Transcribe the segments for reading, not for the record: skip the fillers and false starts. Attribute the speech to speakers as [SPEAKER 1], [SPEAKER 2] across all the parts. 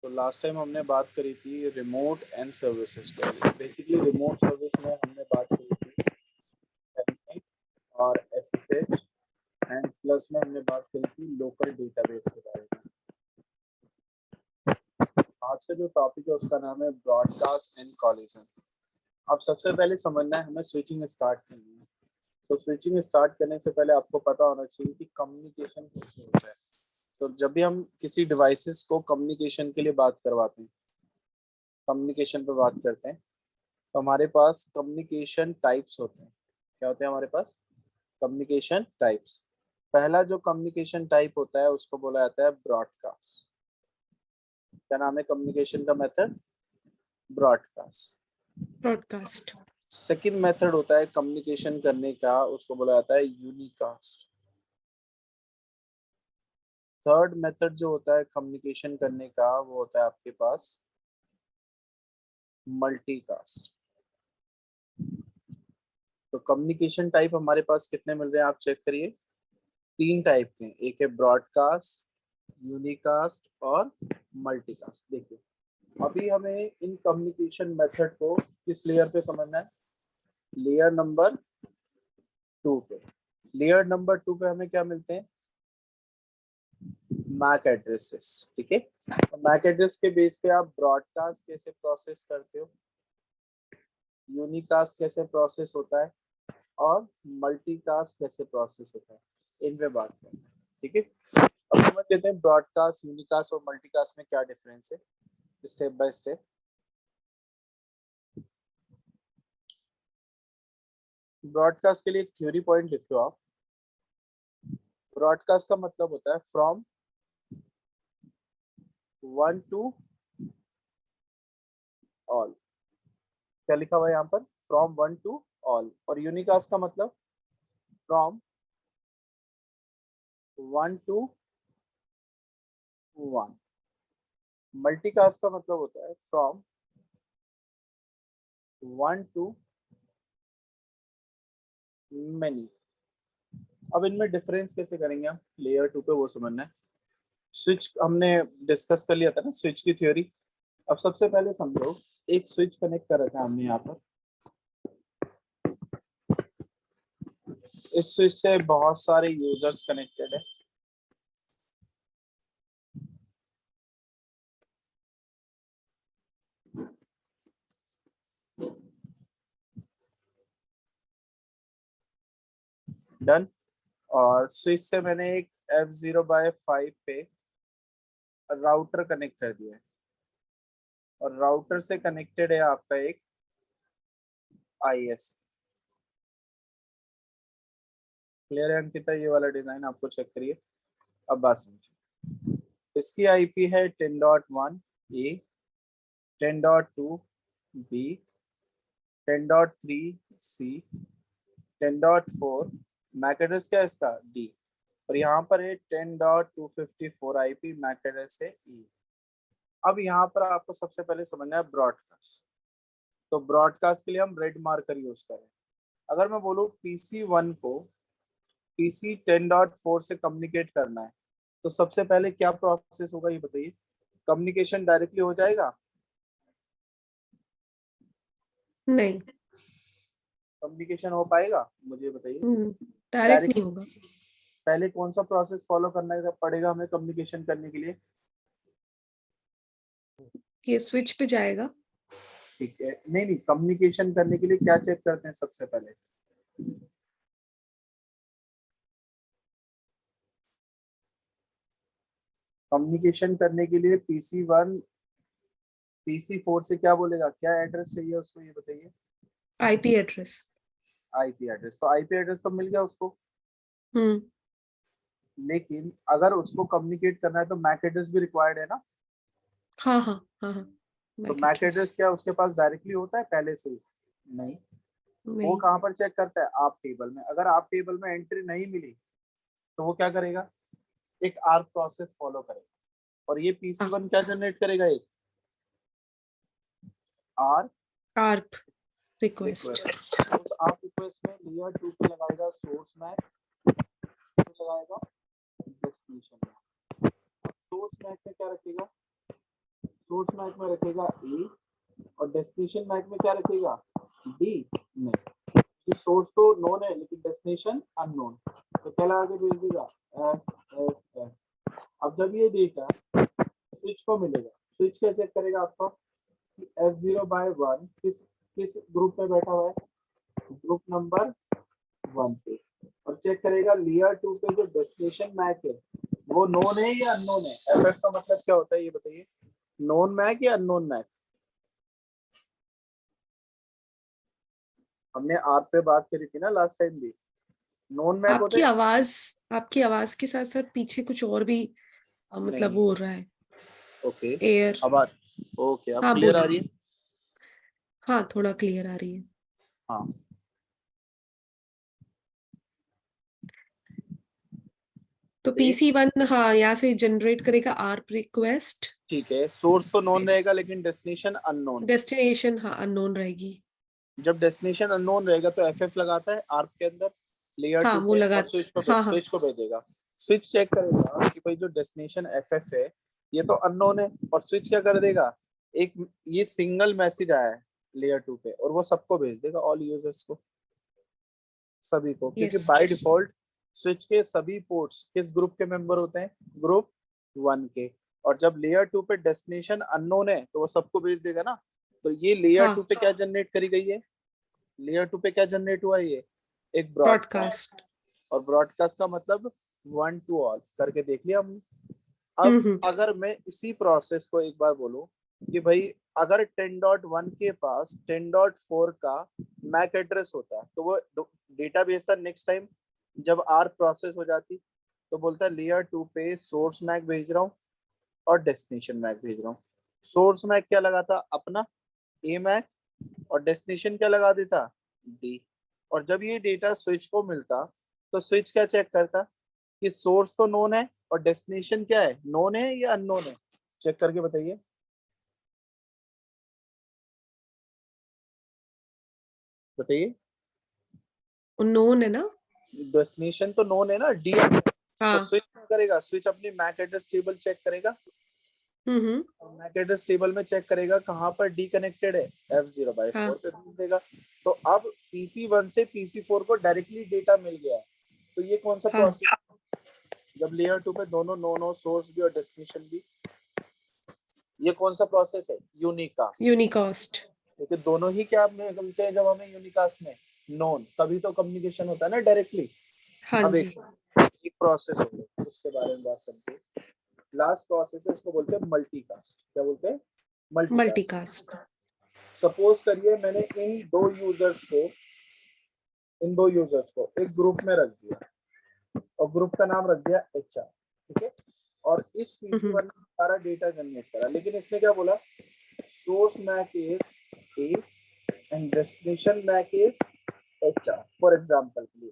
[SPEAKER 1] तो last time हमने बात करी थी रिमोट एंड सर्विसेज पे। बेसिकली रिमोट सर्विस में हमने बात करी थी टेलनेट और एसएसएच एंड प्लस में हमने बात करी थी लोकल डेटाबेस के बारे में। आज का जो टॉपिक है उसका नाम है ब्रॉडकास्ट एंड कॉलिजन। अब सबसे पहले समझना है हमें स्विचिंग स्टार्ट करनी है। तो स्विचिंग स्टार्ट करने से पहले आपको पता होना चाहिए कि कम्युनिकेशन कैसे होता है। तो जब भी हम किसी डिवाइसेस को कम्युनिकेशन के लिए बात करवाते हैं, कम्युनिकेशन पे बात करते हैं, तो हमारे पास कम्युनिकेशन टाइप्स होते हैं। क्या होते हैं हमारे पास? Communication types. पहला जो कम्युनिकेशन टाइप होता है उसको बोला जाता है ब्रॉडकास्ट। क्या नाम है कम्युनिकेशन का method? Broadcast.
[SPEAKER 2] Broadcast.
[SPEAKER 1] Second method होता है कम्युनिकेशन करने का, उसको बोला जाता है यूनिकास्ट। थर्ड मेथड जो होता है कम्युनिकेशन करने का वो होता है आपके पास मल्टीकास्ट। तो कम्युनिकेशन टाइप हमारे पास कितने मिल रहे हैं आप चेक करिए। 3 टाइप के, एक है ब्रॉडकास्ट, यूनिकास्ट और मल्टीकास्ट। देखिए अभी हमें इन कम्युनिकेशन मेथड को किस लेयर पे समझना है? लेयर नंबर 2 पे। लेयर नंबर 2 पे हमें क्या मिलते हैं? MAC addresses. ठीक है, तो मैक एड्रेस के बेस पे आप ब्रॉडकास्ट कैसे प्रोसेस करते हो, यूनिकास्ट कैसे प्रोसेस होता है और मल्टीकास्ट कैसे प्रोसेस होता है, इन पे बात करते हैं। ठीक है, अब समझ लेते हैं ब्रॉडकास्ट, यूनिकास्ट और मल्टीकास्ट में क्या डिफरेंस है स्टेप बाय स्टेप। ब्रॉडकास्ट के लिए एक थ्योरी पॉइंट लिख लो आप। ब्रॉडकास्ट का मतलब होता है फ्रॉम वन टू ऑल। क्या लिखा हुआ है यहाँ पर? From one two all. और यूनिकास्ट का मतलब from one two one. Multicast का मतलब होता है फ्रॉम वन टू मेनी। अब इनमें डिफरेंस कैसे करेंगे हम? लेयर 2 पे वो समझना है। स्विच हमने डिस्कस कर लिया था ना, स्विच की थ्योरी। अब सबसे पहले समझो, एक स्विच कनेक्ट कर रखा है हमने यहाँ पर। इस स्विच से बहुत सारे यूजर्स कनेक्टेड है। डन। और स्विच से मैंने एक F0/5 पे राउटर कनेक्ट कर दिया है और राउटर से कनेक्टेड है आपका एक IS। क्लियर है अंकिता? ये वाला डिजाइन आपको चेक करिए। अब बात समझिए, इसकी IP है 10.1 A, 10.2 B, 10.3 C, 10.4। Mac address क्या है इसका? D। और यहाँ पर है 10.254 IP मैक एड्रेस है E। अब यहाँ पर आपको सबसे पहले समझना है ब्रॉडकास्ट। तो ब्रॉडकास्ट के लिए हम रेड मार्कर यूज करें। अगर मैं बोलूँ PC1 को PC10.4 से कम्युनिकेट करना है तो सबसे पहले क्या प्रोसेस होगा ये बताइए? कम्युनिकेशन डायरेक्टली हो जाएगा?
[SPEAKER 2] नहीं,
[SPEAKER 1] कम्युनिकेशन हो पाएगा? मुझे बताइए।
[SPEAKER 2] डायरेक्ट
[SPEAKER 1] डायरेक्ट
[SPEAKER 2] नहीं होगा।
[SPEAKER 1] पहले कौन सा प्रोसेस फॉलो करना पड़ेगा हमें कम्युनिकेशन करने के लिए?
[SPEAKER 2] ये स्विच पे जाएगा।
[SPEAKER 1] ठीक है, नहीं नहीं, कम्युनिकेशन करने के लिए क्या चेक करते हैं सबसे पहले? कम्युनिकेशन करने के लिए PC1 PC4 से क्या बोलेगा? क्या एड्रेस चाहिए उसको ये बताइए?
[SPEAKER 2] IP address.
[SPEAKER 1] IP address. तो IP एड्रेस तो मिल गया उसको,
[SPEAKER 2] हम्म।
[SPEAKER 1] लेकिन अगर उसको कम्युनिकेट करना है तो मैक एड्रेस भी रिक्वायर्ड है ना।
[SPEAKER 2] हाँ हाँ हाँ हाँ।
[SPEAKER 1] तो
[SPEAKER 2] मैक
[SPEAKER 1] मैक
[SPEAKER 2] एड्रेस।
[SPEAKER 1] एड्रेस क्या उसके पास डायरेक्टली होता है पहले से ही? नहीं। वो
[SPEAKER 2] नहीं।
[SPEAKER 1] कहाँ पर चेक करता है? आप टेबल में। अगर आप टेबल में एंट्री नहीं मिली तो वो क्या करेगा? एक आर्क प्रोसेस फॉलो करेगा और ये
[SPEAKER 2] हाँ,
[SPEAKER 1] PC1 क्या जनरेट करेगा? एक आर्क
[SPEAKER 2] ARP रिक्वेस्ट।
[SPEAKER 1] रिक्वेस्ट। उस आर्क रिक्वेस्ट में लेयर 2 पे लगाएगा सोर्स मैक, लगाएगा डेस्टिनेशन मैक। सोर्स मैक में क्या रखेगा? सोर्स मैक में रखेगा ए और डेस्टिनेशन मैक में क्या रखेगा, डी। नहीं, सोर्स तो नोन है लेकिन डेस्टिनेशन अननोन, तो क्या लगा के भेज देगा, एफ एफ एफ। अब जब ये डेटा स्विच को मिलेगा, स्विच क्या चेक करेगा आपका कि F0/1 किस किस ग्रुप में बैठा हुआ है, ग्रुप नंबर 1 पे, और चेक करेगा लेयर 2 पे जो डेस्टिनेशन मैक है वो नोन है या अननोन है। एफएफ का मतलब क्या होता है ये बताइए, नोन मैक या अननोन मैक। हमने आर पे बात करी थी ना लास्ट टाइम भी, नोन मैक होते
[SPEAKER 2] आपकी आवाज के साथ साथ पीछे कुछ और भी मतलब
[SPEAKER 1] नहीं।
[SPEAKER 2] वो हो रहा है,
[SPEAKER 1] ओके,
[SPEAKER 2] एयर।
[SPEAKER 1] अब ओके, अब
[SPEAKER 2] हाँ
[SPEAKER 1] क्लियर आ
[SPEAKER 2] बोलिए।
[SPEAKER 1] रही है।
[SPEAKER 2] हाँ थोड़ा क्लियर आ रही है।
[SPEAKER 1] हाँ,
[SPEAKER 2] तो
[SPEAKER 1] बताइए।
[SPEAKER 2] PC1 हाँ यहाँ से जनरेट करेगा आर्प रिक्वेस्ट।
[SPEAKER 1] ठीक है, सोर्स तो नोन रहेगा लेकिन डेस्टिनेशन अननोन।
[SPEAKER 2] डेस्टिनेशन हाँ अननोन रहेगी।
[SPEAKER 1] जब डेस्टिनेशन अननोन रहेगा तो एफएफ लगाता है आर्प के अंदर लेयर
[SPEAKER 2] हाँ
[SPEAKER 1] 2
[SPEAKER 2] वो
[SPEAKER 1] पे
[SPEAKER 2] लगा।
[SPEAKER 1] और
[SPEAKER 2] हाँ हाँ
[SPEAKER 1] स्विच को भेजेगा। स्विच चेक करेगा कि भाई जो डेस्टिनेशन एफएफ है ये तो अननोन है, और स्विच क्या कर देगा, एक ये सिंगल मैसेज आया है लेयर 2 पे और वो सबको भेज देगा, ऑल यूजर्स को, सभी को, क्योंकि
[SPEAKER 2] यस।
[SPEAKER 1] बाय डिफॉल्ट स्विच के सभी पोर्ट्स किस ग्रुप के मेंबर होते हैं, ग्रुप 1 के। और जब लेयर 2 पे डेस्टिनेशन अननोन है तो वो सबको भेज देगा ना। तो ये लेयर 2
[SPEAKER 2] हाँ
[SPEAKER 1] पे क्या जनरेट करी गई है, लेयर 2 पे क्या जनरेट हुआ है, ये एक ब्रॉडकास्ट।
[SPEAKER 2] ब्रॉडकास्ट।
[SPEAKER 1] और ब्रॉडकास्ट का मतलब 1 to all करके देख लिया हमने। अब
[SPEAKER 2] हम्म।
[SPEAKER 1] अगर मैं इसी प्रोसेस को एक बार बोलूं कि भाई अगर 10.1 के पास 10.4 का मैक एड्रेस होता तो वो डेटा भेजता नेक्स्ट टाइम जब आर प्रोसेस हो जाती, तो बोलता लेयर 2 पे सोर्स मैक भेज रहा हूँ और डेस्टिनेशन मैक भेज रहा हूँ। सोर्स मैक क्या लगाता अपना ए मैक, और डेस्टिनेशन क्या लगा देता, डी। और जब ये डेटा स्विच को मिलता तो स्विच क्या चेक करता कि सोर्स तो नोन है और डेस्टिनेशन क्या है, नोन है या अननोन है, चेक करके बताइए, बताइए।
[SPEAKER 2] नोन है ना।
[SPEAKER 1] डेस्टिनेशन तो नोन है ना, डी। तो
[SPEAKER 2] हाँ।
[SPEAKER 1] स्विच क्या करेगा, स्विच अपनी मैक एड्रेस टेबल चेक करेगा,
[SPEAKER 2] हम्म।
[SPEAKER 1] और मैक एड्रेस टेबल में चेक करेगा कहाँ पर डी कनेक्टेड है, F0/4
[SPEAKER 2] हाँ
[SPEAKER 1] पे भेज देगा। तो अब PC1 से PC4 को डायरेक्टली डेटा मिल गया है। तो ये कौन सा
[SPEAKER 2] हाँ
[SPEAKER 1] प्रोसेस, जब लेयर 2 पे दोनों नोन हो, सोर्स भी और डेस्टिनेशन भी, ये कौन सा प्रोसेस है, यूनिकास्ट।
[SPEAKER 2] यूनिकास्ट।
[SPEAKER 1] क्योंकि दोनों ही क्या मिलते हैं जब हमें यूनिकास्ट में, नोन, तभी तो कम्युनिकेशन होता है ना डायरेक्टली।
[SPEAKER 2] हाँ
[SPEAKER 1] अब
[SPEAKER 2] जी।
[SPEAKER 1] एक प्रोसेस हो गया, उसके बारे में बात समझे। लास्ट प्रोसेस है, इसको बोलते हैं मल्टीकास्ट। क्या बोलते हैं, मल्टीकास्ट।
[SPEAKER 2] मल्टीकास्ट।
[SPEAKER 1] सपोज करिए मैंने इन दो यूजर्स को एक ग्रुप में रख दिया और ग्रुप का नाम रख दिया HR, ठीक है। और इस
[SPEAKER 2] हम्म।
[SPEAKER 1] PC1 ने सारा डेटा जनरेट करा, लेकिन इसने क्या बोला, source MAC is A and destination MAC is HR for example के लिए,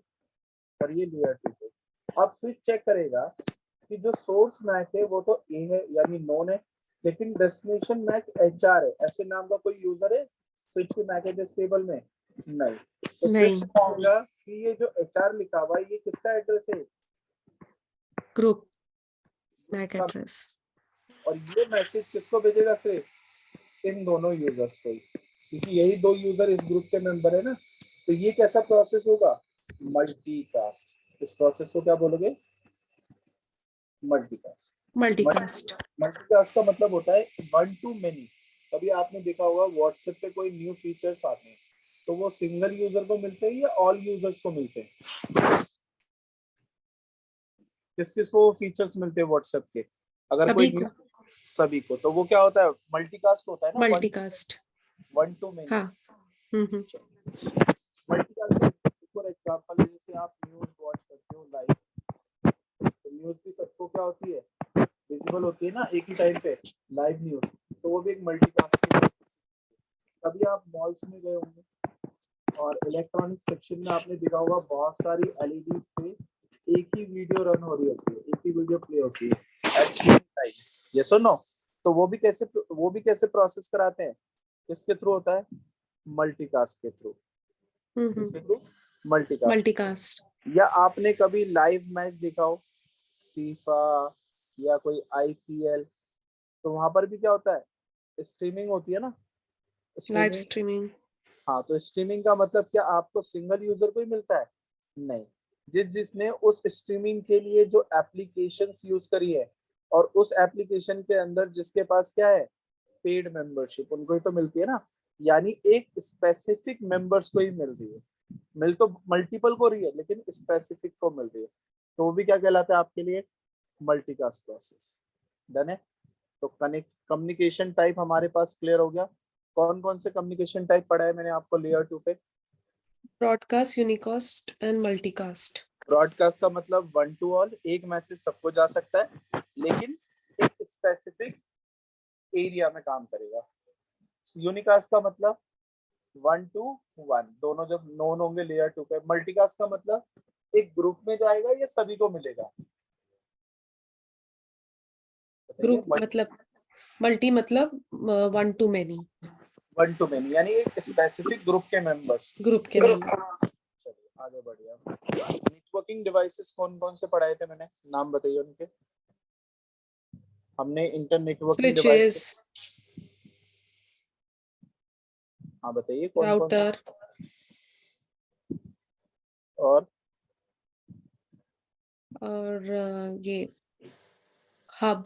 [SPEAKER 1] और ये लेयर 2 पे। अब स्विच चेक करेगा कि जो सोर्स मैक है वो तो ए है यानी नोन है, लेकिन डेस्टिनेशन मैक HR है, ऐसे नाम का कोई यूजर है स्विच के मैक एड्रेस टेबल में, नहीं। तो स्विच
[SPEAKER 2] नहीं।
[SPEAKER 1] क्या होगा कि ये जो HR लिखा हुआ है ये किसका एड्रेस है,
[SPEAKER 2] ग्रुप मैक एड्रेस।
[SPEAKER 1] और ये मैसेज किसको भेजेगा, सिर्फ इन दोनों यूजर्स को ही, क्योंकि यही दो यूजर इस ग्रुप के मेंबर है ना। तो ये कैसा प्रोसेस होगा, मल्टीकास्ट। इस प्रोसेस को क्या बोलोगे, मल्टीकास्ट।
[SPEAKER 2] मल्टीकास्ट।
[SPEAKER 1] मल्टीकास्ट का मतलब होता है 1 to many। कभी आपने देखा होगा व्हाट्सएप पे कोई न्यू फीचर्स आते हैं तो वो सिंगल यूजर को मिलते हैं या ऑल यूजर्स को मिलते हैं, किस किस को फीचर्स मिलते हैं व्हाट्सएप के, अगर कोई
[SPEAKER 2] सभी
[SPEAKER 1] न्यू,
[SPEAKER 2] को।
[SPEAKER 1] सभी को, तो वो क्या होता है, मल्टीकास्ट होता है ना,
[SPEAKER 2] मल्टीकास्ट।
[SPEAKER 1] 1 to many।
[SPEAKER 2] हाँ। हम्म।
[SPEAKER 1] मल्टीकास्ट फॉर एग्जांपल जैसे आप न्यूज़ वॉच करते हो लाइव, तो न्यूज़ भी सबको क्या होती है, विजिबल होती है ना एक ही टाइम पे, लाइव न्यूज़, तो वो भी एक मल्टीकास्ट है। कभी आप मॉल्स में गए होंगे और इलेक्ट्रॉनिक सेक्शन में आपने देखा होगा बहुत सारी एलईडी पे एक ही वीडियो रन हो रही होती है, एक ही वीडियो प्ले होती है एट सेम टाइम, यस और नो। तो वो भी कैसे प्रोसेस कराते हैं, किसके थ्रू होता है, मल्टीकास्ट के थ्रू। किसके थ्रू, मल्टीकास्ट।
[SPEAKER 2] मल्टीकास्ट।
[SPEAKER 1] या आपने कभी लाइव मैच देखा हो, फीफा या कोई IPL, तो वहां पर भी क्या होता है, स्ट्रीमिंग होती है ना,
[SPEAKER 2] लाइव
[SPEAKER 1] स्ट्रीमिंग।
[SPEAKER 2] स्ट्रीमिंग।
[SPEAKER 1] हाँ, तो स्ट्रीमिंग का मतलब क्या आपको सिंगल यूजर को ही मिलता है? नहीं, जिसने उस स्ट्रीमिंग के लिए जो एप्लीकेशंस यूज करी है और उस एप्लीकेशन के अंदर जिसके पास क्या है, पेड मेंबरशिप, उनको ही तो मिलती है ना। यानी एक स्पेसिफिक मेंबर्स को ही मिल रही है, मिल तो मल्टीपल को रही है लेकिन स्पेसिफिक को मिल रही है, तो वो भी क्या कहलाता है आपके लिए, मल्टीकास्ट प्रोसेस। डन है। तो कनेक्ट कम्युनिकेशन टाइप हमारे पास क्लियर हो गया। कौन कौन से कम्युनिकेशन टाइप पढ़ा है मैंने आपको लेयर 2 पे?
[SPEAKER 2] Broadcast, unicast and multicast.
[SPEAKER 1] Broadcast का मतलब वन टू ऑल, एक मैसेज सबको जा सकता है लेकिन एक स्पेसिफिक एरिया में काम करेगा। यूनिकास्ट का मतलब वन टू वन, दोनों जब नोन होंगे लेयर 2 पे। मल्टीकास्ट का मतलब एक ग्रुप में जाएगा या सभी को मिलेगा?
[SPEAKER 2] ग्रुप मतलब, मल्टी मतलब one two many.
[SPEAKER 1] One two many यानी एक स्पेसिफिक ग्रुप के मेंबर्स।
[SPEAKER 2] ग्रुप के मेंबर।
[SPEAKER 1] चलिए आगे बढ़िए। नेटवर्किंग डिवाइसेस कौन कौन से पढ़ाए थे मैंने, नाम बताइए उनके। हमने इंटर नेटवर्किंग
[SPEAKER 2] स्विचेस,
[SPEAKER 1] डिवाइस, हाँ बताइए कौन कौन से।
[SPEAKER 2] राउटर,
[SPEAKER 1] और
[SPEAKER 2] और ये हब।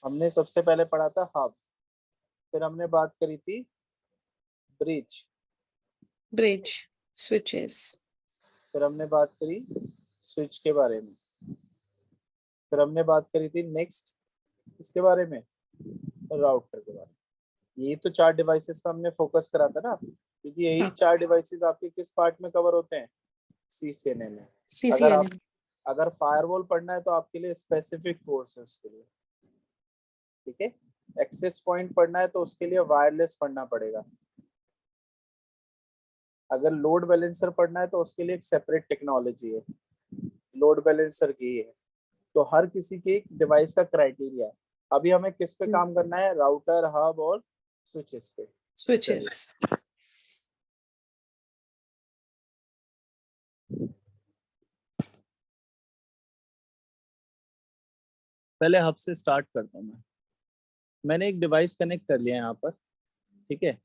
[SPEAKER 1] हमने सबसे पहले पढ़ा था हब, फिर हमने बात करी थी ब्रिज,
[SPEAKER 2] ब्रिज, स्विचेस।
[SPEAKER 1] फिर हमने बात करी स्विच के बारे में, फिर हमने बात करी थी नेक्स्ट इसके बारे में, राउटर के बारे में। ये तो चार डिवाइसेस पे हमने फोकस करा था ना, क्योंकि यही
[SPEAKER 2] हाँ,
[SPEAKER 1] चार डिवाइसेस आपके किस पार्ट में कवर होते हैं, सीसीएनए में। अगर आप
[SPEAKER 2] सीसीएनए।
[SPEAKER 1] अगर फायरवॉल पढ़ना है तो आपके लिए स्पेसिफिक कोर्स है उसके लिए, ठीक है। एक्सेस पॉइंट पढ़ना है तो उसके लिए वायरलेस पढ़ना पड़ेगा। अगर लोड बैलेंसर पढ़ना है तो उसके लिए एक सेपरेट टेक्नोलॉजी है, लोड बैलेंसर की है। तो हर किसी के डिवाइस का क्राइटेरिया है। अभी हमें किस पे काम करना है, राउटर, हब और स्विचेस पे।
[SPEAKER 2] स्विचेस।
[SPEAKER 1] पहले हब से स्टार्ट करता हूँ। मैंने एक डिवाइस कनेक्ट कर लिया यहाँ पर, ठीक है।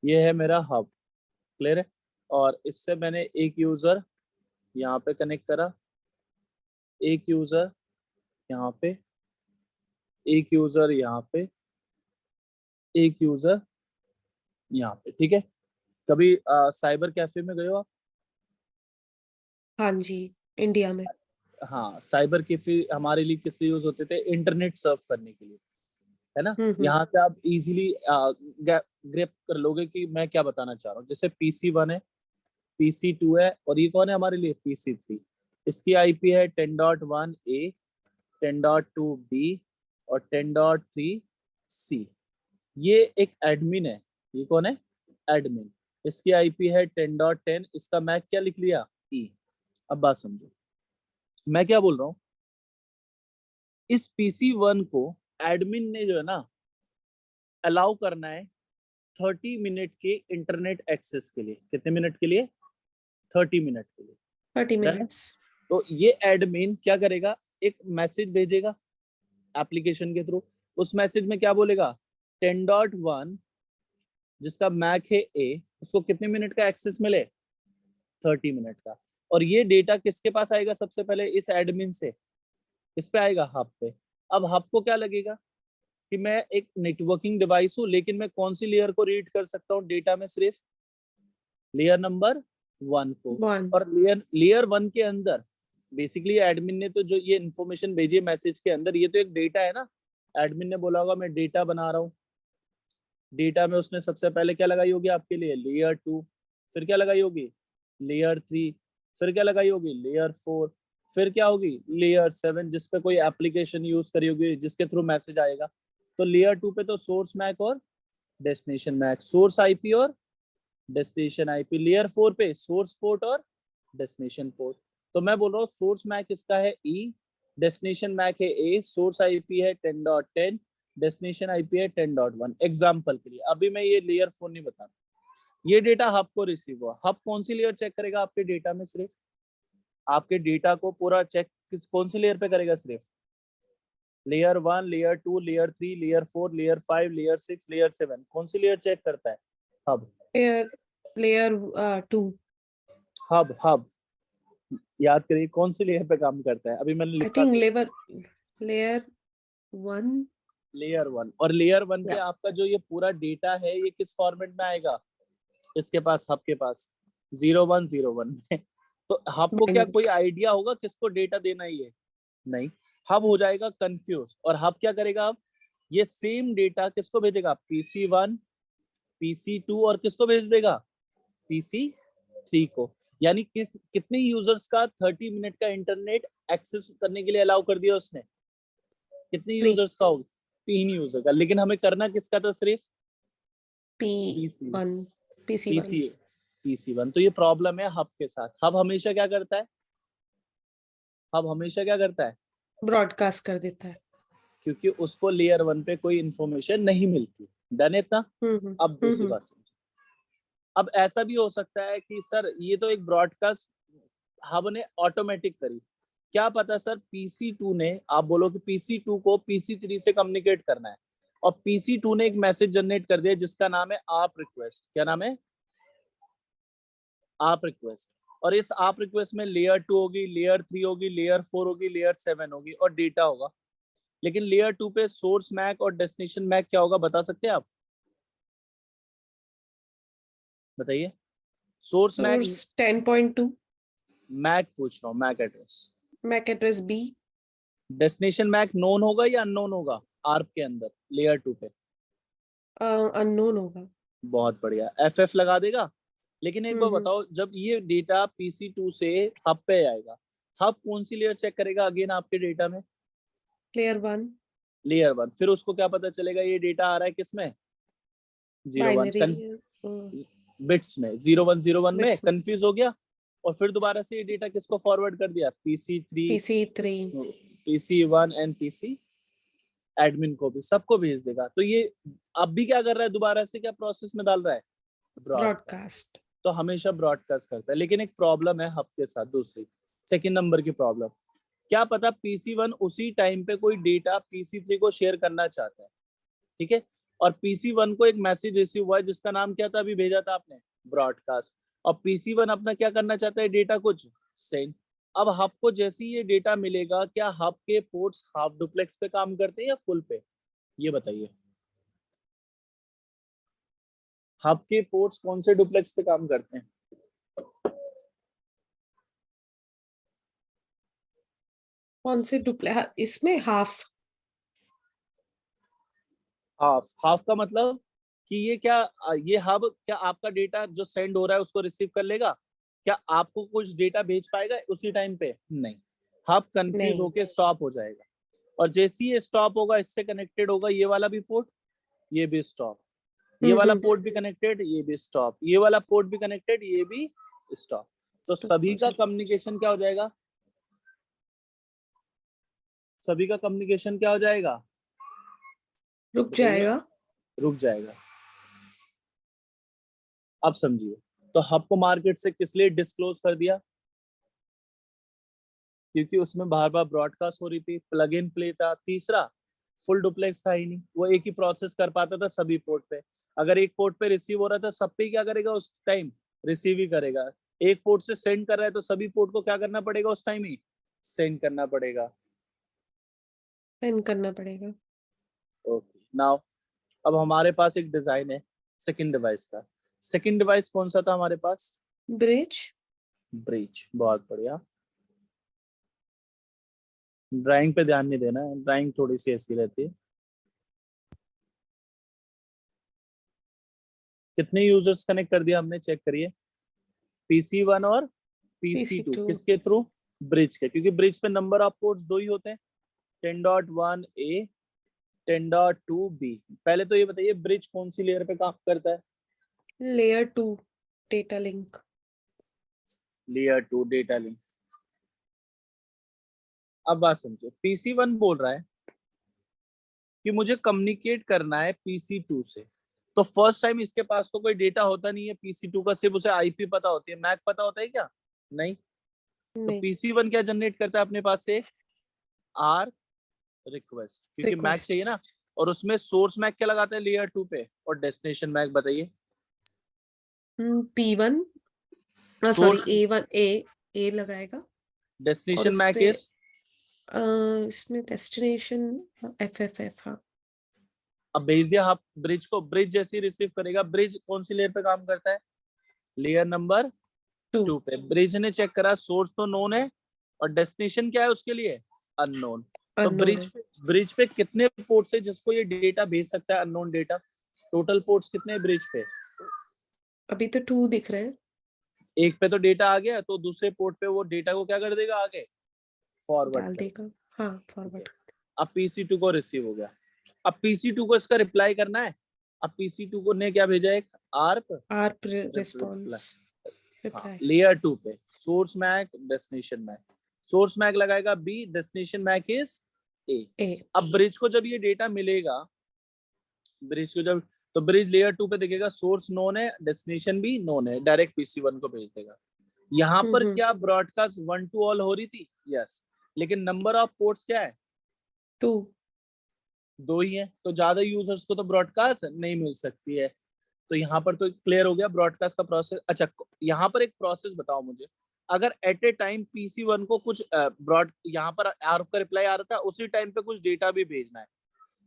[SPEAKER 1] ये है मेरा हब, क्लियर है। और इससे मैंने एक यूजर यहाँ पे कनेक्ट करा, एक यूजर यहाँ पे, एक यूजर यहाँ पे, एक यूजर यहाँ पे, ठीक है। कभी साइबर कैफे में गए हो आप?
[SPEAKER 2] हाँ जी, इंडिया में।
[SPEAKER 1] हाँ, साइबर कैफे हमारे लिए किस लिए यूज होते थे, इंटरनेट सर्फ करने के लिए, है ना।
[SPEAKER 2] हम्म।
[SPEAKER 1] यहाँ से आप इजीली ग्रेप कर लोगे कि मैं क्या बताना चाह रहा हूँ। जैसे PC1 है, PC2 है, और ये कौन है हमारे लिए, PC3। इसकी IP है 10.1A, 10.2B और 10.3C। ये एक एडमिन है, ये कौन है, एडमिन। इसकी IP है 10.10, इसका मैक क्या लिख लिया, E। अब बात समझो, मैं क्या बोल रहा हूँ। इस PC1 को एडमिन ने जो है ना अलाउ करना है 30 मिनट के इंटरनेट एक्सेस के लिए। कितने मिनट के लिए, 30 मिनट के लिए।
[SPEAKER 2] 30
[SPEAKER 1] डन है।
[SPEAKER 2] मिनट्स।
[SPEAKER 1] तो ये एडमिन क्या करेगा, एक मैसेज भेजेगा एप्लीकेशन के थ्रू। उस मैसेज में क्या बोलेगा, 10.1 जिसका मैक है A, उसको कितने मिनट का एक्सेस मिले, 30 मिनट का। और ये डेटा किसके पास आएगा सबसे पहले, इस एडमिन से किस पे आएगा, हब पे। अब हब को क्या लगेगा कि मैं एक नेटवर्किंग डिवाइस हूँ, लेकिन मैं कौन सी लेयर को रीड कर सकता हूँ डेटा में, सिर्फ लेयर नंबर 1 को।
[SPEAKER 2] वन।
[SPEAKER 1] और लेयर 1 के अंदर बेसिकली एडमिन ने तो जो ये इन्फॉर्मेशन भेजी है मैसेज के अंदर, ये तो एक डेटा है ना। एडमिन ने बोला होगा मैं डेटा बना रहा हूँ, डेटा में उसने सबसे पहले क्या लगाई होगी आपके लिए, लेयर 2। फिर क्या लगाई होगी, लेयर 3। फिर क्या लगाई होगी, लेयर 4। फिर क्या होगी, लेयर 7, जिसपे कोई एप्लीकेशन यूज करी होगी जिसके थ्रू मैसेज आएगा। तो लेयर 2 पे तो सोर्स मैक और डेस्टिनेशन मैक, सोर्स IP और डेस्टिनेशन IP। लेयर 4 पे सोर्स पोर्ट और डेस्टिनेशन पोर्ट। तो मैं बोल रहा हूँ सोर्स मैक इसका है E, डेस्टिनेशन मैक है A, सोर्स IP है 10.10, डेस्टिनेशन IP है 10.1। एग्जाम्पल के लिए अभी मैं ये लेयर 4 नहीं बता रहा, ये डेटा हब को रिसीव हुआ। हब कौन सी लेयर चेक करेगा आपके डेटा में, सिर्फ आपके डेटा को पूरा चेक किस कौन सी लेयर पे करेगा? सिर्फ layer 1, layer 2, layer 3, layer 4, layer 5, layer 6, layer 7, कौन सी लेयर चेक करता है? हब।
[SPEAKER 2] Layer layer 2।
[SPEAKER 1] हब याद करिए कौन सी लेयर पे काम करता है? अभी मैंने
[SPEAKER 2] आई
[SPEAKER 1] लिखा
[SPEAKER 2] थिंक
[SPEAKER 1] था
[SPEAKER 2] लेयर 1।
[SPEAKER 1] लेयर 1। और लेयर 1 पे
[SPEAKER 2] या
[SPEAKER 1] आपका जो ये पूरा डेटा है ये किस फॉर्मेट में आएगा? इसके पास, हब के पास 0101 में। तो हब को क्या
[SPEAKER 2] बाइनरी।
[SPEAKER 1] कोई आइडिया होगा किसको डेटा देना है? ये नहीं। हब हो जाएगा कंफ्यूज, और हब क्या करेगा? अब ये सेम डेटा किसको भेजेगा? PC1, PC2 और किसको भेज देगा? PC3 को। यानी कितने यूजर्स का 30 मिनट का इंटरनेट एक्सेस करने के लिए अलाउ कर दिया उसने? कितने
[SPEAKER 2] 3
[SPEAKER 1] यूजर्स का होगा? 3 यूजर का। लेकिन हमें करना किसका था? सिर्फ
[SPEAKER 2] P1 PC1
[SPEAKER 1] पीसी PC1। तो ये प्रॉब्लम है हब के साथ। हब हमेशा क्या करता है? हब हमेशा क्या करता है?
[SPEAKER 2] ब्रॉडकास्ट कर देता है।
[SPEAKER 1] क्योंकि उसको लेयर 1 पे कोई इंफॉर्मेशन नहीं मिलती। डन इतना? अब दूसरी
[SPEAKER 2] हम्म।
[SPEAKER 1] बात समझो। अब ऐसा भी हो सकता है कि सर ये तो एक ब्रॉडकास्ट हब ने ऑटोमेटिक करी, क्या पता सर PC2 ने, आप बोलो कि PC2 को PC3 से कम्युनिकेट करना है, और PC2 ने एक मैसेज जनरेट कर दिया जिसका नाम है आप रिक्वेस्ट। क्या नाम है? आप रिक्वेस्ट। और इस आप रिक्वेस्ट में लेयर 2 होगी, लेयर 3 होगी, लेयर 4 होगी, लेयर 7 होगी, और डेटा होगा। लेकिन लेयर 2 पे सोर्स मैक और डेस्टिनेशन मैक क्या होगा, बता सकते हैं आप? बताइए। Source Mac,
[SPEAKER 2] source 10.2।
[SPEAKER 1] मैक पूछ रहा हूँ, MAC address.
[SPEAKER 2] MAC address B।
[SPEAKER 1] Destination MAC known होगा या अननोन होगा? आर्प के अंदर लेयर 2 पे
[SPEAKER 2] अननोन होगा।
[SPEAKER 1] बहुत बढ़िया, FF लगा देगा। लेकिन एक बार
[SPEAKER 2] हम्म।
[SPEAKER 1] बताओ, जब ये डेटा PC2 से हब पे आएगा, हब कौन सी लेयर चेक करेगा अगेन आपके डेटा में?
[SPEAKER 2] Layer 1
[SPEAKER 1] layer 1। फिर उसको क्या पता चलेगा ये डेटा आ रहा है किसमें? 01
[SPEAKER 2] बाइनरी
[SPEAKER 1] बिट्स में, 0101 में।
[SPEAKER 2] बिट्स में।
[SPEAKER 1] कंफ्यूज हो गया, और फिर दोबारा से ये डेटा किसको फॉरवर्ड कर दिया? PC3,
[SPEAKER 2] PC3।
[SPEAKER 1] PC1 and PC admin को भी, सबको भेज देगा। तो ये अब भी क्या कर रहा है? दोबारा से क्या प्रोसेस में डाल रहा है? ब्रॉडकास्ट।
[SPEAKER 2] ब्रॉडकास्ट।
[SPEAKER 1] तो हमेशा ब्रॉडकास्ट करता है। लेकिन एक प्रॉब्लम है हब के साथ, दूसरी सेकंड नंबर की प्रॉब्लम। क्या पता PC1 उसी टाइम पे कोई डेटा PC3 को शेयर करना चाहता है, ठीक है, और PC1 को एक मैसेज रिसीव हुआ है जिसका नाम क्या था? अभी भेजा था आपने, ब्रॉडकास्ट। और PC1 अपना क्या करना चाहता है? डेटा कुछ सेंड। अब हब को जैसे ही ये डेटा मिलेगा, क्या हब के पोर्ट्स हाफ डुप्लेक्स पे काम करते हैं या फुल पे? ये बताइए। हब के पोर्ट्स कौन से डुप्लेक्स पे काम करते हैं?
[SPEAKER 2] कौन से इसमें हाफ।
[SPEAKER 1] हाफ। हाफ का मतलब कि ये क्या, ये हब क्या आपका डेटा जो सेंड हो रहा है उसको रिसीव कर लेगा? क्या आपको कुछ डेटा भेज पाएगा उसी टाइम पे? नहीं। हब कंफ्यूज
[SPEAKER 2] नहीं।
[SPEAKER 1] होके स्टॉप हो जाएगा, और जैसे ही ये स्टॉप होगा, इससे कनेक्टेड होगा ये वाला भी पोर्ट, ये भी स्टॉप। ये वाला
[SPEAKER 2] हम्म।
[SPEAKER 1] पोर्ट भी कनेक्टेड, ये भी स्टॉप। ये वाला पोर्ट भी कनेक्टेड, ये भी स्टॉप। तो
[SPEAKER 2] स्टॉप हो
[SPEAKER 1] सभी का
[SPEAKER 2] जाए।
[SPEAKER 1] कम्युनिकेशन क्या हो जाएगा? सभी का कम्युनिकेशन क्या हो जाएगा?
[SPEAKER 2] रुक
[SPEAKER 1] बताइए।
[SPEAKER 2] जाएगा।
[SPEAKER 1] रुक जाएगा। अब समझिए। तो हब को मार्केट से किस लिए डिस्क्लोज कर दिया? क्योंकि उसमें बार बार ब्रॉडकास्ट हो रही थी, प्लग इन प्ले था। तीसरा, फुल डुप्लेक्स था ही नहीं, वो एक ही प्रोसेस कर पाता था सभी पोर्ट पे। अगर एक पोर्ट पे रिसीव हो रहा था, सब पे क्या करेगा उस टाइम? रिसीव ही करेगा। एक पोर्ट से सेंड कर रहा है तो सभी पोर्ट को क्या करना पड़ेगा उस टाइम ही? सेंड करना पड़ेगा।
[SPEAKER 2] सेंड करना पड़ेगा।
[SPEAKER 1] ओके नाउ, अब हमारे पास एक डिजाइन है सेकंड डिवाइस का। सेकंड डिवाइस कौन सा था हमारे पास?
[SPEAKER 2] ब्रिज।
[SPEAKER 1] ब्रिज। बहुत बढ़िया। ड्राइंग पे ध्यान नहीं देना है, ड्राइंग थोड़ी सी ऐसी रहती है। कितने यूजर्स कनेक्ट कर दिया हमने, चेक करिए। PC1 और PC2
[SPEAKER 2] PC2।
[SPEAKER 1] किसके थ्रू? ब्रिज के, क्योंकि ब्रिज पे नंबर ऑफ पोर्ट्स दो ही होते हैं, 10.1A, 10.2B। पहले तो ये बताइए ब्रिज कौन सी लेयर पे काम करता है?
[SPEAKER 2] Layer 2 data link.
[SPEAKER 1] Layer 2 data link. अब बात समझो, PC1 बोल रहा है कि मुझे कम्युनिकेट करना है PC2 से। तो फर्स्ट टाइम इसके पास तो कोई डेटा होता नहीं है PC2 का, सिर्फ उसे IP पता होती है, मैक पता होता है क्या? नहीं। तो
[SPEAKER 2] नहीं,
[SPEAKER 1] PC1 क्या जनरेट करता है अपने पास से? आर रिक्वेस्ट, क्योंकि मैक
[SPEAKER 2] रिक्वेस्ट
[SPEAKER 1] चाहिए ना, और उसमें सोर्स मैक क्या लगाता है लेयर 2 पे, और डेस्टिनेशन मैक बताइए।
[SPEAKER 2] P1 सॉरी
[SPEAKER 1] सोर्स
[SPEAKER 2] A1 ए लगाएगा और
[SPEAKER 1] डेस्टिनेशन
[SPEAKER 2] उस
[SPEAKER 1] मैक
[SPEAKER 2] पे
[SPEAKER 1] इज,
[SPEAKER 2] इसमें डेस्टिनेशन FFF। हाँ,
[SPEAKER 1] अब भेज दिया आप ब्रिज को, ब्रिज जैसे रिसीव करेगा, ब्रिज कौन सी लेयर पे काम करता है? लेयर नंबर
[SPEAKER 2] 2
[SPEAKER 1] 2 पे। ब्रिज ने चेक करा सोर्स तो नोन है, और डेस्टिनेशन क्या है उसके लिए? अननोन। तो
[SPEAKER 2] अननोन है।
[SPEAKER 1] ब्रिज पे कितने पोर्ट्स है जिसको ये डेटा भेज सकता है, अननोन डेटा? टोटल पोर्ट्स कितने हैं ब्रिज पे?
[SPEAKER 2] अभी तो 2 दिख रहे हैं,
[SPEAKER 1] एक पे तो डेटा आ गया, तो दूसरे पोर्ट पे वो डेटा को क्या कर देगा, आगे फॉरवर्ड
[SPEAKER 2] डाल
[SPEAKER 1] कर।
[SPEAKER 2] देगा। हाँ,
[SPEAKER 1] ठीक है,
[SPEAKER 2] फॉरवर्ड।
[SPEAKER 1] अब PC2 को रिसीव हो गया। अब PC2 को इसका रिप्लाई करना है। अब PC2 को ने क्या भेजा? एक आर्प
[SPEAKER 2] आर
[SPEAKER 1] रिप्लाई।
[SPEAKER 2] रिस्पॉन्स
[SPEAKER 1] हाँ,
[SPEAKER 2] रिप्लाई।
[SPEAKER 1] लेयर 2 पे source MAC destination MAC. Source MAC लगाएगा B, destination MAC is A.
[SPEAKER 2] A
[SPEAKER 1] अब ब्रिज को जब ये डेटा मिलेगा, ब्रिज को जब, तो ब्रिज लेयर 2 पे देखेगा सोर्स नोन है, डेस्टिनेशन भी नोन है, डायरेक्ट PC1 को भेज देगा। यहाँ पर
[SPEAKER 2] हम्म।
[SPEAKER 1] क्या ब्रॉडकास्ट 1 to all हो रही थी? यस, लेकिन नंबर ऑफ पोर्ट्स क्या है?
[SPEAKER 2] 2
[SPEAKER 1] दो ही है, तो ज्यादा यूजर्स को तो ब्रॉडकास्ट नहीं मिल सकती है। तो यहाँ पर तो क्लियर हो गया ब्रॉडकास्ट का प्रोसेस। अच्छा, यहाँ पर एक प्रोसेस बताओ मुझे, अगर एट ए टाइम PC1 को कुछ ब्रॉड, यहाँ पर आर्प का रिप्लाई आ रहा था, उसी टाइम पे कुछ डेटा भी भेजना है,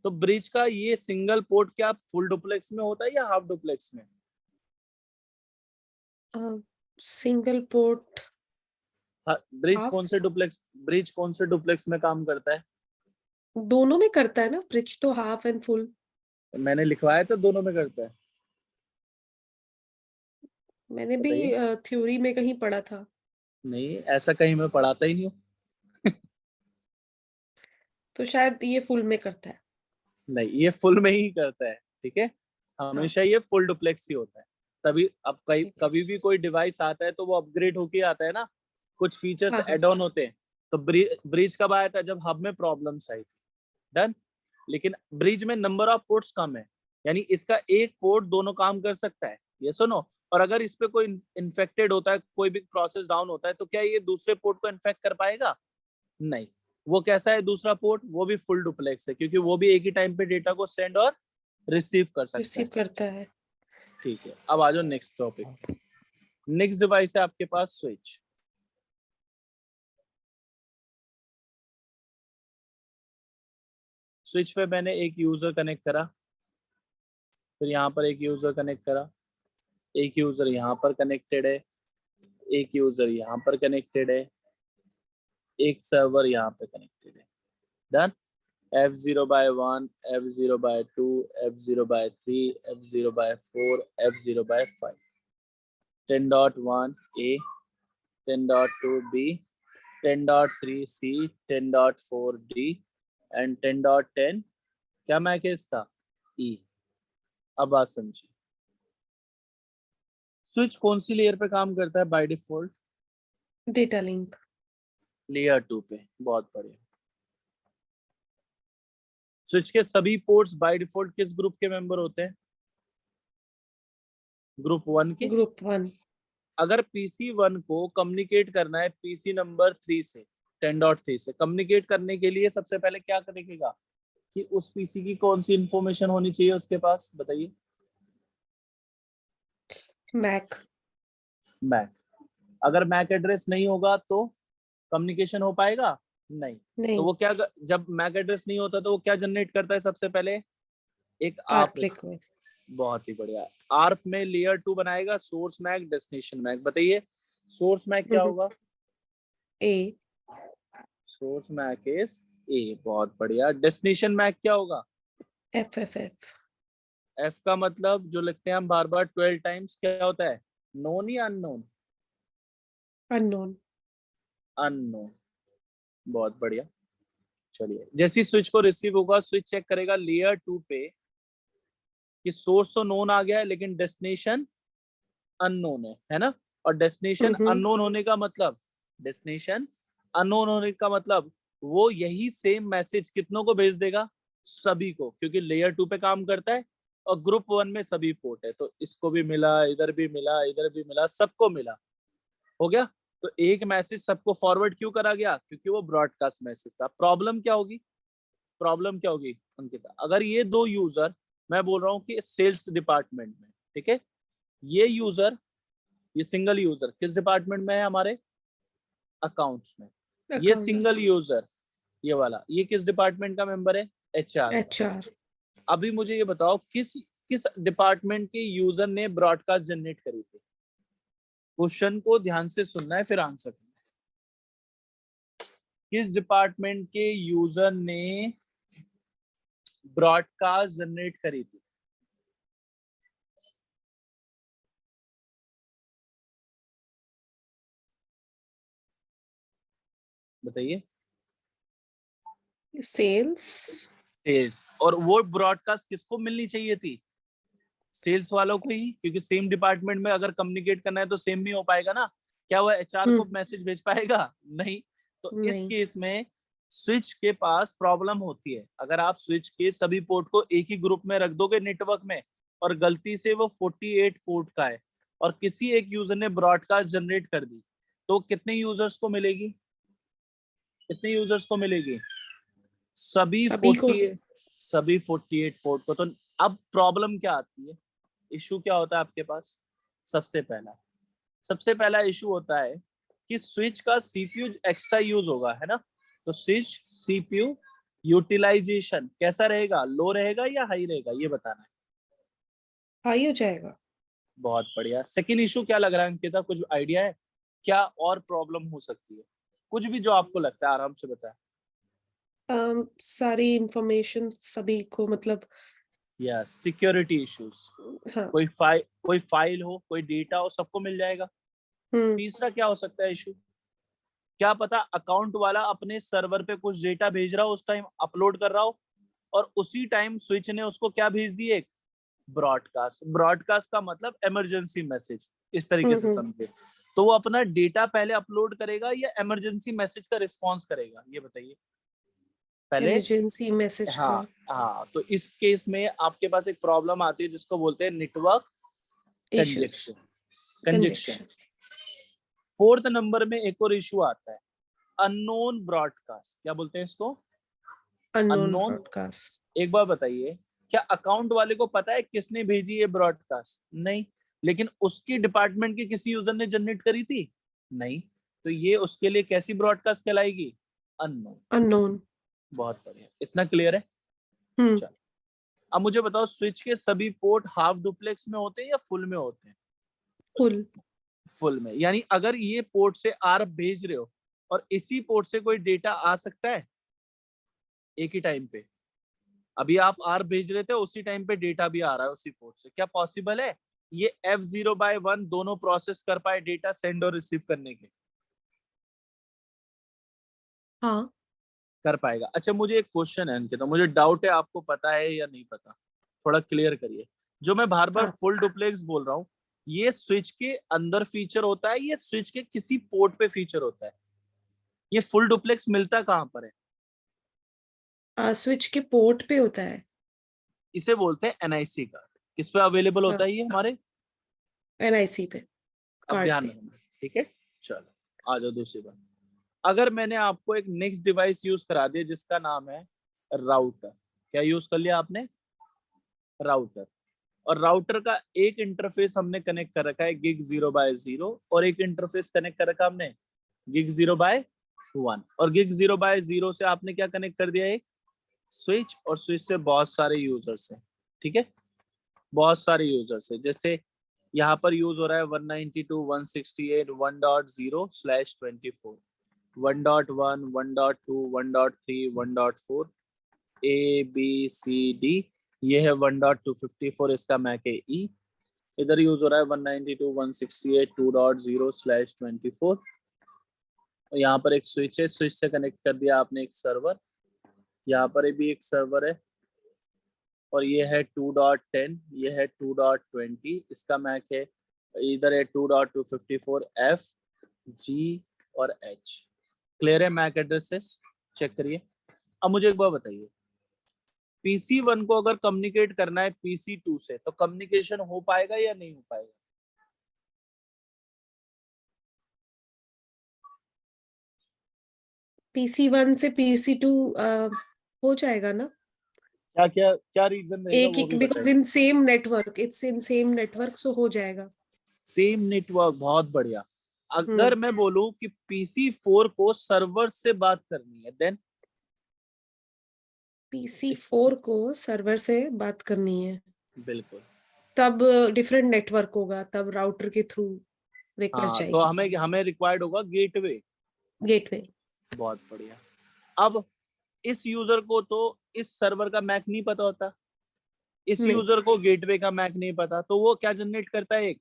[SPEAKER 1] तो ब्रिज का ये सिंगल पोर्ट क्या फुल डुप्लेक्स में होता है या हाफ डुप्लेक्स में?
[SPEAKER 2] Single port
[SPEAKER 1] bridge
[SPEAKER 2] half.
[SPEAKER 1] कौन से डुप्लेक्स, ब्रिज कौन से डुप्लेक्स में काम करता है?
[SPEAKER 2] दोनों में करता है ना, ब्रिज तो हाफ एंड फुल।
[SPEAKER 1] मैंने लिखवाया तो दोनों में करता है,
[SPEAKER 2] मैंने भी
[SPEAKER 1] बताइए।
[SPEAKER 2] थ्योरी में कहीं पढ़ा था।
[SPEAKER 1] नहीं, ऐसा कहीं मैं पढ़ाता ही नहीं हूँ।
[SPEAKER 2] तो शायद ये फुल में करता है।
[SPEAKER 1] नहीं, ये फुल में ही करता है, ठीक है,
[SPEAKER 2] हाँ,
[SPEAKER 1] हमेशा ये फुल डुप्लेक्स ही होता है। तभी अब कहीं
[SPEAKER 2] ठीक है।
[SPEAKER 1] कभी भी कोई डिवाइस आता है तो वो अपग्रेड होके आता है ना, कुछ फीचर्स
[SPEAKER 2] हाँ हाँ।
[SPEAKER 1] एड ऑन होते हैं। तो ब्रिज कब आया था? जब हब में प्रॉब्लम्स आई थी। डन। लेकिन ब्रिज में नंबर ऑफ पोर्ट्स कम है, यानी इसका एक पोर्ट दोनों काम कर सकता है, ये सुनो। और अगर इस पे कोई इन्फेक्टेड होता है, कोई भी प्रोसेस डाउन होता है, तो क्या ये दूसरे पोर्ट को इन्फेक्ट कर पाएगा? नहीं। वो कैसा है दूसरा पोर्ट? वो भी फुल डुप्लेक्स है, क्योंकि वो भी एक ही टाइम पे डेटा को सेंड और रिसीव कर सकता
[SPEAKER 2] रिसीव
[SPEAKER 1] है।
[SPEAKER 2] करता है।
[SPEAKER 1] ठीक है, अब आ जाओ नेक्स्ट टॉपिक। नेक्स्ट डिवाइस है आपके पास स्विच। स्विच पे मैंने एक यूजर कनेक्ट करा, फिर यहाँ पर एक यूजर कनेक्ट करा, एक यूजर यहाँ पर कनेक्टेड है, एक यूजर यहाँ पर कनेक्टेड है, एक सर्वर यहाँ पे कनेक्टेड है। Done. F0/1, F0/2, F0/3, F0/4, F0/5, 10.1 A, 10.2 B, 10.3 C, 10.4 D and 10.10 क्या मैक है इसका? E। अब बात समझिए, स्विच कौन सी लेयर पे काम करता है by default?
[SPEAKER 2] Data link.
[SPEAKER 1] Layer 2 पे। बहुत बढ़िया। स्विच के सभी पोर्ट्स बाय डिफॉल्ट किस ग्रुप के मेंबर होते हैं? ग्रुप 1 के।
[SPEAKER 2] ग्रुप 1।
[SPEAKER 1] अगर PC1 को कम्युनिकेट करना है PC नंबर 3 से, 10.3 से कम्युनिकेट करने के लिए सबसे पहले क्या करेगा कि उस PC की कौन सी इंफॉर्मेशन होनी चाहिए उसके पास, बताइए।
[SPEAKER 2] मैक।
[SPEAKER 1] मैक। अगर मैक एड्रेस नहीं होगा तो कम्युनिकेशन हो पाएगा? नहीं। तो
[SPEAKER 2] नहीं,
[SPEAKER 1] वो क्या, जब मैक एड्रेस नहीं होता तो वो क्या जनरेट करता है सबसे पहले? एक आर्प
[SPEAKER 2] आर्क
[SPEAKER 1] रिक्वेस्ट।
[SPEAKER 2] रिक्वेस्ट।
[SPEAKER 1] बहुत ही बढ़िया। आर्प में लेयर 2 बनाएगा सोर्स मैक डेस्टिनेशन मैक, बताइए सोर्स मैक क्या होगा?
[SPEAKER 2] A
[SPEAKER 1] source MAC is A. बहुत बढ़िया। डेस्टिनेशन मैक क्या होगा?
[SPEAKER 2] FFF।
[SPEAKER 1] एफ का मतलब जो लिखते हैं हम बार बार 12 टाइम्स, क्या होता है? नोन या अननोन?
[SPEAKER 2] अननोन।
[SPEAKER 1] अननोन। बहुत बढ़िया। चलिए, जैसी स्विच को रिसीव होगा, स्विच चेक करेगा लेयर 2 पे कि सोर्स तो नोन आ गया है, लेकिन डेस्टिनेशन अननोन है ना? और डेस्टिनेशन अननोन होने का मतलब, डेस्टिनेशन अननोन होने का मतलब वो यही सेम मैसेज कितनों को भेज देगा? सभी को, क्योंकि लेयर 2 पे काम करता है और ग्रुप 1 में सभी पोर्ट है, तो इसको भी मिला, इधर भी मिला, इधर भी मिला, सबको मिला। हो गया। तो एक मैसेज सबको फॉरवर्ड क्यों करा गया? क्योंकि वो ब्रॉडकास्ट मैसेज था। प्रॉब्लम क्या होगी? प्रॉब्लम क्या होगी अंकिता? अगर ये दो यूजर, मैं बोल रहा हूँ कि सेल्स डिपार्टमेंट में, ठीक है, ये यूजर, ये सिंगल यूजर किस डिपार्टमेंट में है? हमारे अकाउंट्स में। ये
[SPEAKER 2] अकाउंट्स,
[SPEAKER 1] सिंगल यूजर, ये वाला, ये किस डिपार्टमेंट का मेंबर है? एचआर का।
[SPEAKER 2] एचआर।
[SPEAKER 1] अभी मुझे ये बताओ, किस किस डिपार्टमेंट के यूजर ने ब्रॉडकास्ट जनरेट करी थी? क्वेश्चन को ध्यान से सुनना है, फिर आंसर करना है। किस डिपार्टमेंट के यूजर ने ब्रॉडकास्ट जनरेट करी थी? बताइए।
[SPEAKER 2] सेल्स।
[SPEAKER 1] सेल्स। और वो ब्रॉडकास्ट किसको मिलनी चाहिए थी? सेल्स वालों को ही, क्योंकि सेम डिपार्टमेंट में अगर कम्युनिकेट करना है तो सेम नहीं हो पाएगा ना। क्या वो एचआर को मैसेज भेज पाएगा? नहीं। तो इस
[SPEAKER 2] नहीं।
[SPEAKER 1] केस में स्विच के पास प्रॉब्लम होती है। अगर आप स्विच के सभी पोर्ट को एक ही ग्रुप में रख दोगे नेटवर्क में, और गलती से वो 48 पोर्ट का है, और किसी एक यूजर ने ब्रॉडकास्ट जनरेट कर दी, तो कितने यूजर्स को मिलेगी? कितने यूजर्स को मिलेगी? सभी
[SPEAKER 2] सभी को।
[SPEAKER 1] 48, सभी 48 पोर्ट को। तो अब प्रॉब्लम क्या आती है? इशू क्या होता है आपके पास? सबसे पहला इशू होता है कि स्विच का सीपीयू एक्स्ट्रा यूज होगा, है ना? तो स्विच सीपीयू यूटिलाइजेशन कैसा रहेगा? लो रहेगा या हाई रहेगा, ये बताना है।
[SPEAKER 2] हाई हो जाएगा।
[SPEAKER 1] बहुत बढ़िया। सेकंड इशू क्या लग रहा है अंकिता? कुछ आइडिया है क्या और प्रॉब्लम हो सकती है? कुछ भी जो आपको लगता है, आराम से बताएं।
[SPEAKER 2] सारी इंफॉर्मेशन सभी को, मतलब।
[SPEAKER 1] या सिक्योरिटी इश्यूज।
[SPEAKER 2] हाँ।
[SPEAKER 1] कोई फाइल हो, कोई डेटा हो, सबको मिल जाएगा।
[SPEAKER 2] हम्म।
[SPEAKER 1] तीसरा क्या हो सकता है इशू? क्या पता अकाउंट वाला अपने सर्वर पे कुछ डेटा भेज रहा हो, उस टाइम अपलोड कर रहा हो, और उसी टाइम स्विच ने उसको क्या भेज दी? एक ब्रॉडकास्ट। ब्रॉडकास्ट का मतलब इमरजेंसी मैसेज, इस तरीके से
[SPEAKER 2] हम्म।
[SPEAKER 1] समझे। तो वो अपना डेटा पहले अपलोड करेगा या इमरजेंसी मैसेज का रिस्पॉन्स करेगा, ये बताइए पहले।
[SPEAKER 2] इमरजेंसी मैसेज
[SPEAKER 1] हाँ।
[SPEAKER 2] का।
[SPEAKER 1] हाँ, तो इस केस में आपके पास एक प्रॉब्लम आती है जिसको बोलते हैं network
[SPEAKER 2] issues.
[SPEAKER 1] Conjunction. Conjunction.
[SPEAKER 2] Conjunction.
[SPEAKER 1] Fourth number में एक और इशू आता है, अननोन ब्रॉडकास्ट। क्या बोलते हैं इसको?
[SPEAKER 2] Unknown
[SPEAKER 1] unknown.
[SPEAKER 2] ब्रॉडकास्ट।
[SPEAKER 1] एक बार बताइए, क्या अकाउंट वाले को पता है किसने भेजी है ब्रॉडकास्ट? नहीं। लेकिन उसकी डिपार्टमेंट के किसी यूजर ने जनरेट करी थी? नहीं। तो ये उसके लिए कैसी ब्रॉडकास्ट कहलाएगी? अननोन।
[SPEAKER 2] अननोन।
[SPEAKER 1] बहुत बढ़िया, इतना क्लियर है।
[SPEAKER 2] हम्म।
[SPEAKER 1] चलो, अब मुझे बताओ, स्विच के सभी पोर्ट हाफ डुप्लेक्स में होते हैं या फुल में होते हैं?
[SPEAKER 2] फुल।
[SPEAKER 1] फुल में। यानी अगर ये पोर्ट से आर भेज रहे हो और इसी पोर्ट से कोई डेटा आ सकता है एक ही टाइम पे। अभी आप आर भेज रहे थे, उसी टाइम पे डेटा भी आ रहा है उसी पोर्ट से, क्या पॉसिबल है ये F0/1 दोनों प्रोसेस कर पाए डेटा सेंड और रिसीव करने के?
[SPEAKER 2] हाँ।
[SPEAKER 1] कर पाएगा। अच्छा, मुझे एक क्वेश्चन है अंकिता, मुझे डाउट है आपको पता है या नहीं पता, थोड़ा क्लियर करिए। जो मैं बार बार
[SPEAKER 2] हाँ।
[SPEAKER 1] फुल डुप्लेक्स बोल रहा हूँ, ये स्विच के अंदर फीचर होता है, ये स्विच के किसी पोर्ट पे फीचर होता है? ये फुल डुप्लेक्स मिलता कहाँ पर है?
[SPEAKER 2] स्विच के पोर्ट पे होता है।
[SPEAKER 1] इसे बोलते हैं एनआईसी कार्ड। किस पे अवेलेबल होता
[SPEAKER 2] हाँ,
[SPEAKER 1] है ये हमारे?
[SPEAKER 2] एनआईसी पे,
[SPEAKER 1] अब
[SPEAKER 2] कार्ड
[SPEAKER 1] ध्यान
[SPEAKER 2] पे।
[SPEAKER 1] रखना, ठीक है। चलो आ जाओ दूसरी बात। अगर मैंने आपको एक नेक्स्ट डिवाइस यूज करा दिया जिसका नाम है राउटर, क्या यूज कर लिया आपने? राउटर। और राउटर का एक इंटरफेस हमने कनेक्ट कर रखा है gig0/0, और एक इंटरफेस कनेक्ट कर रखा हमने gig0/1, और gig0/0 से आपने क्या कनेक्ट कर दिया? एक स्विच, और स्विच से बहुत सारे यूजर्स हैं, ठीक है, बहुत सारे यूजर्स हैं। जैसे यहाँ पर यूज हो रहा है 192.168.1.0/24, 1.1, 1.2, 1.3, 1.4, ABCD। ये है 1.254, इसका मैक है ई। इधर यूज हो रहा है 192.168.2.0/24। और यहाँ पर एक स्विच है, स्विच से कनेक्ट कर दिया आपने एक सर्वर, यहाँ पर भी एक सर्वर है, और ये है 2.10, ये है 2.20, इसका मैक है। इधर है 2.254 F G और H। क्लियर है मैक एड्रेसेस? चेक करिए। अब मुझे एक बात बताइए, PC1 को अगर कम्युनिकेट करना है PC2 से, तो कम्युनिकेशन हो पाएगा या नहीं हो पाएगा?
[SPEAKER 2] PC1 से PC2 हो जाएगा ना?
[SPEAKER 1] क्या क्या क्या रीजन रहेगा
[SPEAKER 2] एक
[SPEAKER 1] वो
[SPEAKER 2] ही,
[SPEAKER 1] भी
[SPEAKER 2] बिकॉज
[SPEAKER 1] बताइए।
[SPEAKER 2] In same network, it's in same network, so हो जाएगा।
[SPEAKER 1] सेम नेटवर्क, बहुत बढ़िया। अगर
[SPEAKER 2] हम्म।
[SPEAKER 1] मैं बोलूं कि PC4 को सर्वर से बात करनी है, देन
[SPEAKER 2] PC4 को सर्वर से बात करनी है,
[SPEAKER 1] बिल्कुल।
[SPEAKER 2] तब डिफरेंट नेटवर्क होगा, तब राउटर के थ्रू रिक्वेस्ट
[SPEAKER 1] हाँ, तो
[SPEAKER 2] जाएगी।
[SPEAKER 1] हमें हमें रिक्वायर्ड होगा गेटवे।
[SPEAKER 2] गेटवे।
[SPEAKER 1] बहुत बढ़िया। अब इस यूजर को तो इस सर्वर का मैक नहीं पता होता, इस
[SPEAKER 2] नहीं,
[SPEAKER 1] यूजर को गेटवे का मैक नहीं पता, तो वो क्या जनरेट करता है, एक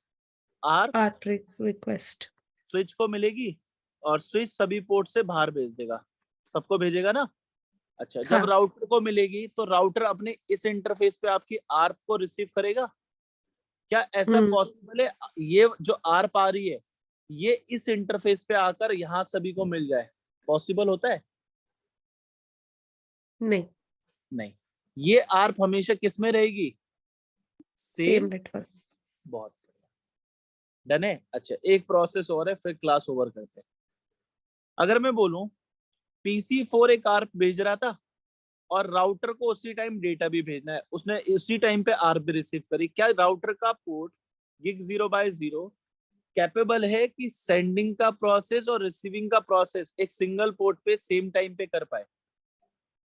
[SPEAKER 1] आर
[SPEAKER 2] आर्ट रिक्वेस्ट।
[SPEAKER 1] स्विच को मिलेगी, और स्विच सभी पोर्ट से बाहर भेज देगा, सबको भेजेगा ना। अच्छा, जब
[SPEAKER 2] हाँ।
[SPEAKER 1] राउटर को मिलेगी तो राउटर अपने इस इंटरफेस पे आपकी आर्प को रिसीव करेगा। क्या ऐसा
[SPEAKER 2] हम्म।
[SPEAKER 1] पॉसिबल है, ये जो आर्प आ रही है ये इस इंटरफेस पे आकर यहाँ सभी को मिल जाए? पॉसिबल होता है?
[SPEAKER 2] नहीं,
[SPEAKER 1] नहीं। ये आर्प हमेशा किस में रहेगी?
[SPEAKER 2] Same
[SPEAKER 1] same.
[SPEAKER 2] नेटवर्क।
[SPEAKER 1] बहुत डन है। अच्छा, एक प्रोसेस और है, फिर क्लास ओवर करते हैं। अगर मैं बोलूं PC4 एक आर्प भेज रहा था, और राउटर को उसी टाइम डेटा भी भेजना है, उसने उसी टाइम पे आर्प भी रिसीव करी, क्या राउटर का पोर्ट गिग 0/0 कैपेबल है कि सेंडिंग का प्रोसेस और रिसीविंग का प्रोसेस एक सिंगल पोर्ट पे सेम टाइम पे कर पाए?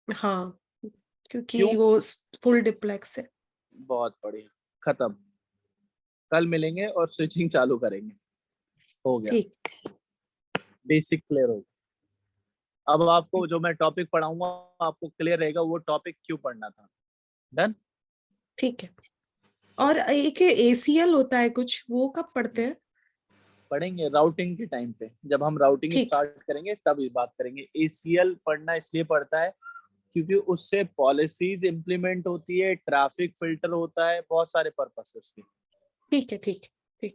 [SPEAKER 2] हाँ, क्योंकि
[SPEAKER 1] क्यों?
[SPEAKER 2] वो फुल डिप्लेक्स है।
[SPEAKER 1] बहुत बढ़िया, खत्म। कल मिलेंगे और स्विचिंग चालू करेंगे। हो गया,
[SPEAKER 2] ठीक।
[SPEAKER 1] बेसिक क्लियर हो गया। अब आपको जो मैं टॉपिक पढ़ाऊंगा आपको क्लियर रहेगा वो टॉपिक क्यों पढ़ना था। डन।
[SPEAKER 2] ठीक है।
[SPEAKER 1] चलो,
[SPEAKER 2] और एक ACL होता है कुछ, वो कब पढ़ते हैं?
[SPEAKER 1] पढ़ेंगे राउटिंग के टाइम पे, जब हम राउटिंग
[SPEAKER 2] ठीक।
[SPEAKER 1] स्टार्ट करेंगे तब ये बात करेंगे। ACL पढ़ना इसलिए पड़ता है क्योंकि उससे पॉलिसीज इंप्लीमेंट होती है, ट्रैफिक फिल्टर होता है, बहुत सारे पर्पस है उसके।
[SPEAKER 2] ठीक है। ठीक। ठीक।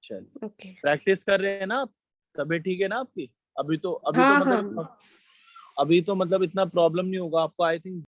[SPEAKER 1] चलिए,
[SPEAKER 2] ओके।
[SPEAKER 1] प्रैक्टिस कर रहे हैं ना आप? तबीयत ठीक है ना आपकी? अभी तो
[SPEAKER 2] हाँ
[SPEAKER 1] मतलब
[SPEAKER 2] हाँ।
[SPEAKER 1] अभी तो मतलब इतना प्रॉब्लम नहीं होगा आपको, आई थिंक।